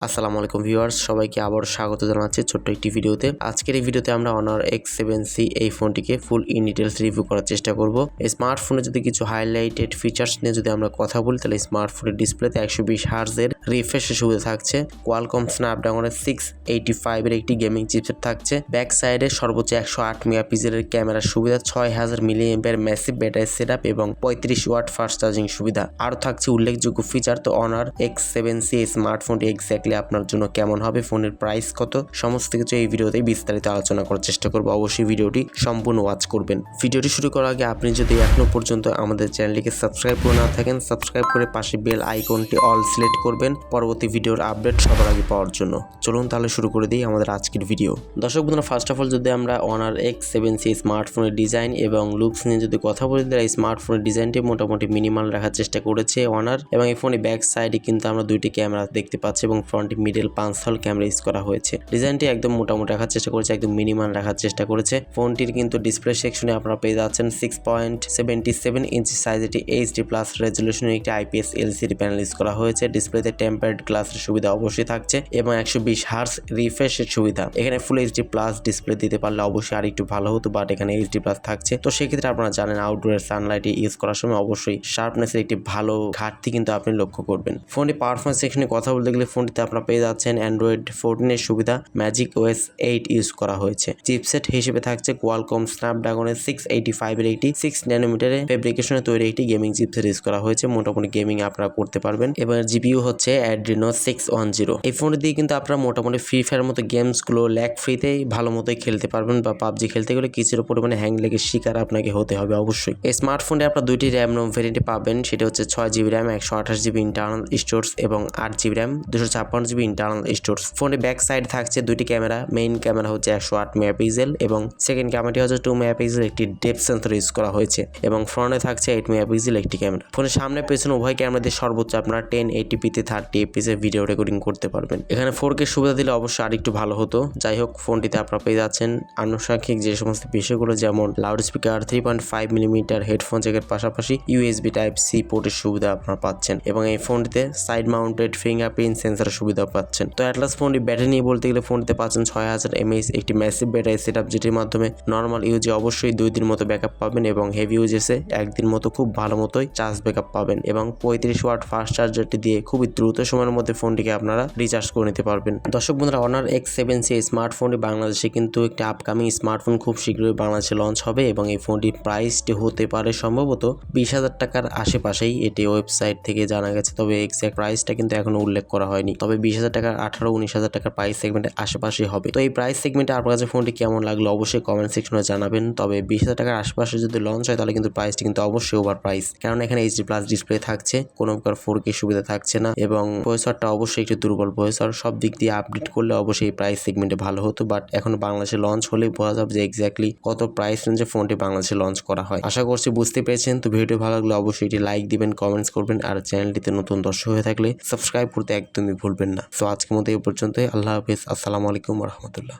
আসসালামু আলাইকুম ভিউয়ার্স, সবাইকে আবার স্বাগত জানাচ্ছি ছোট্ট একটি ভিডিওতে। আজকের এই ভিডিওতে আমরা Honor X7c এই ফোনটিকে ফুল ইন ডিটেলস রিভিউ করার চেষ্টা করব। এই স্মার্টফোনে যদি কিছু হাইলাইটেড ফিচার্স নিয়ে যদি আমরা কথা বলি, তাহলে স্মার্টফোনের ডিসপ্লেতে 120 হার্জের রিফ্রেশের সুবিধা থাকছে। কোয়ালকম স্ন্যাপড্রাগনের 685 এর একটি গেমিং চিপসেট থাকছে। ব্যাক সাইডে সর্বোচ্চ 108 মেগাপিক্সেলের ক্যামেরার সুবিধা, 6000 মিলিঅ্যাম্পিয়ার ম্যাসিভ ব্যাটারি সেটআপ এবং 35 ওয়াট ফাস্ট চার্জিং সুবিধা। আরও থাকছে উল্লেখযোগ্য ফিচার। তো Honor X7c এই স্মার্টফোনটি এক্স্যাক্টলি আপনার জন্য কেমন হবে, ফোনের প্রাইস কত, সমস্ত কিছু এই ভিডিওতে বিস্তারিত আলোচনা করার চেষ্টা করব। অবশ্যই ভিডিওটি সম্পূর্ণ ওয়াচ করবেন। ভিডিওটি শুরু করার আগে আপনি যদি এখনো পর্যন্ত আমাদের চ্যানেলটিকে সাবস্ক্রাইব করে না থাকেন, সাবস্ক্রাইব করে পাশে বেল আইকনটি অল সিলেক্ট করবেন পরবর্তী ভিডিওর আপডেট সবার আগে পাওয়ার জন্য। চলুন তাহলে শুরু করে দিই আমাদের আজকের ভিডিও। দর্শক বন্ধুরা, ফার্স্ট অফ অল যদি আমরা Honor X7c স্মার্টফোনের ডিজাইন এবং লুকস নিয়ে যদি কথা বলি, তাহলে এই স্মার্টফোনের ডিজাইনটি মোটামুটি মিনিমাল রাখার চেষ্টা করেছে Honor, এবং এই ফোনের ব্যাক সাইডে কিন্তু আমরা দুইটি ক্যামেরা দেখতে পাচ্ছি এবং ফ্রন্টে মিডল পাঁচল ক্যামেরা ইউজ করা হয়েছে। ডিজাইনটি একদম মোটামুটি রাখার চেষ্টা করেছে, একদম মিনিমাল রাখার চেষ্টা করেছে। ফোনটির কিন্তু ডিসপ্লে সেকশনে আপনারা পেয়ে যাচ্ছেন 6.77 ইঞ্চি সাইজ একটি এইচডি প্লাস রেজলিউশনের একটি IPS LCD প্যানেল ইউজ করা হয়েছে। ডিসপ্লেতে টেম্পারড গ্লাসের সুবিধা অবশ্যই থাকছে এবং 120 হার্জ রিফ্রেশের সুবিধা। এখানে ফুল এইচডি প্লাস ডিসপ্লে দিতে পারলে অবশ্যই আর একটু ভালো হতো, বাট এখানে এইচডি প্লাস থাকছে। তো সেক্ষেত্রে আপনারা জানেন আউটডোরের সানলাইটে ইউজ করার সময় অবশ্যই শার্পনেসের একটি ভালো ঘাটতি কিন্তু আপনি লক্ষ্য করবেন। ফোনটি পারফরমেন্স সেকশনে কথা বলতে গেলে ফোনটিতে আপনারা পেয়ে যাচ্ছেন Android 14 এর সুবিধা, ম্যাজিক OS 8 ইউজ করা হয়েছে। চিপসেট হিসেবে থাকছে কোয়ালকম স্ন্যাপড্রাগনের 685 এর একটি 6 ন্যানোমিটারের ফেব্রিকেশনে তৈরি একটি গেমিং চিপসেট ইউজ করা হয়েছে। মোটামুটি গেমিং আপনারা করতে পারবেন। এবং জিপিইউ হচ্ছে Adreno 610। এই ফোনটি দিয়ে কিন্তু আপনারা মোটামুটি ফ্রি ফায়ার মতো গেমসগুলো ল্যাগ ফ্রিতেই ভালো মতোই খেলতে পারবেন, বা পাবজি খেলতে গেলে কিছুটা পরিমাণে হ্যাং লেগে শিকার আপনাকে হতে হবে অবশ্যই। এই স্মার্টফোনে আপনারা দুইটি র্যাম রোম ভেরিয়েন্টে পাবেন, সেটা হচ্ছে 6GB RAM 128GB internal storage এবং 8GB RAM 256GB internal storage. ফোনের ব্যাক সাইড থাকছে দুইটি ক্যামেরা। মেইন ক্যামেরা হচ্ছে 108 মেগাপিক্সেল এবং সেকেন্ড ক্যামেরাটি হচ্ছে 2 মেগাপিক্সেল একটি ডেপথ সেন্সর ইউজ করা হয়েছে, এবং ফ্রন্টে থাকছে 8 মেগাপিক্সেল একটি ক্যামেরা। ফোনের সামনে পেছনে উভয় ক্যামেরা দিয়ে সর্বোচ্চ আপনারা 1080p-তে 30fps ভিডিও রেকর্ডিং করতে পারবেন। এখানে 4K সুবিধা দিলে অবশ্যই আরেকটু ভালো হতো। যাই হোক, ফোনটিতে আপনারা পেয়ে যাচ্ছেন আনুষঙ্গিক যে সমস্ত বিষয়গুলো, যেমন লাউড স্পিকার, 3.5mm হেডফোন জ্যাকের পাশাপাশি USB Type-C পোর্টের সুবিধা আপনারা পাচ্ছেন, এবং এই ফোনটিতে সাইড মাউন্টেড ফিঙ্গারপ্রিন্ট সেন্সরের সুবিধা পাচ্ছেন। তো অ্যাটলাস ফোনটি ব্যাটারি নিয়ে বলতে গেলে ফোনটিতে পাচ্ছেন 6000 mAh একটি ম্যাসিভ ব্যাটারি সেটআপ, যেটির মাধ্যমে নর্মাল ইউজে অবশ্যই 2 দিন মতো ব্যাকআপ পাবেন এবং হেভি ইউজেসে 1 দিন মতো খুব ভালো মতোই চার্জ ব্যাকআপ পাবেন, এবং 35 ওয়াট ফাস্ট চার্জারটি দিয়ে খুবই দ্রুত সময়ের মধ্যে ফোনটিকে আপনারা রিচার্জ করে নিতে পারবেন। দর্শক বন্ধুরা, Honor X7c স্মার্টফোনটি বাংলাদেশে কিন্তু একটি আপকামিং স্মার্টফোন খুব শীঘ্রই বাংলাদেশে লঞ্চ হবে, এবং এই ফোনটির প্রাইসটি হতে পারে সম্ভবত 20,000 টাকার আশেপাশেই, এটি ওয়েবসাইট থেকে জানা গেছে। তবে এক্সাক্ট প্রাইসটা কিন্তু এখনো উল্লেখ করা হয়নি। তবে 20,000 টাকার 18-19,000 টাকার প্রাইস সেগমেন্টের আশেপাশে হবে। তো এই প্রাইস সেগমেন্টে আপনার কাছে ফোনটি কেমন লাগলো অবশ্যই কমেন্ট সেকশনে জানাবেন। তবে 20,000 টাকার আশেপাশে যদি লঞ্চ হয়, তাহলে কিন্তু প্রাইসটি কিন্তু অবশ্যই ওভার প্রাইস, কারণ এখানে এইচডি প্লাস ডিসপ্লে থাকছে, কোনো প্রকার 4K সুবিধা থাকছে না, এবং প্রসেসরটা অবশ্যই একটু দুর্বল প্রসেসর। সব দিক দিয়ে আপডেট করলে অবশ্যই এই প্রাইস সেগমেন্টে ভালো হতো, বাট এখন বাংলাদেশে লঞ্চ হলে বোঝা যাবে যে এক্স্যাক্টলি কত প্রাইস রেঞ্জে ফোনটি বাংলাদেশে লঞ্চ করা হয়। আশা করছি বুঝতে পেরেছেন। তো ভিডিও ভালো লাগলে অবশ্যই এটি লাইক দিবেন, কমেন্টস করবেন, আর চ্যানেলটিতে নতুন দর্শক হয়ে থাকলে সাবস্ক্রাইব করতে একদমই ভুলবেন না। তো আজকের মতো এই পর্যন্তই। আল্লাহ হাফেজ। আসসালামু আলাইকুম ওয়া রাহমাতুল্লাহ।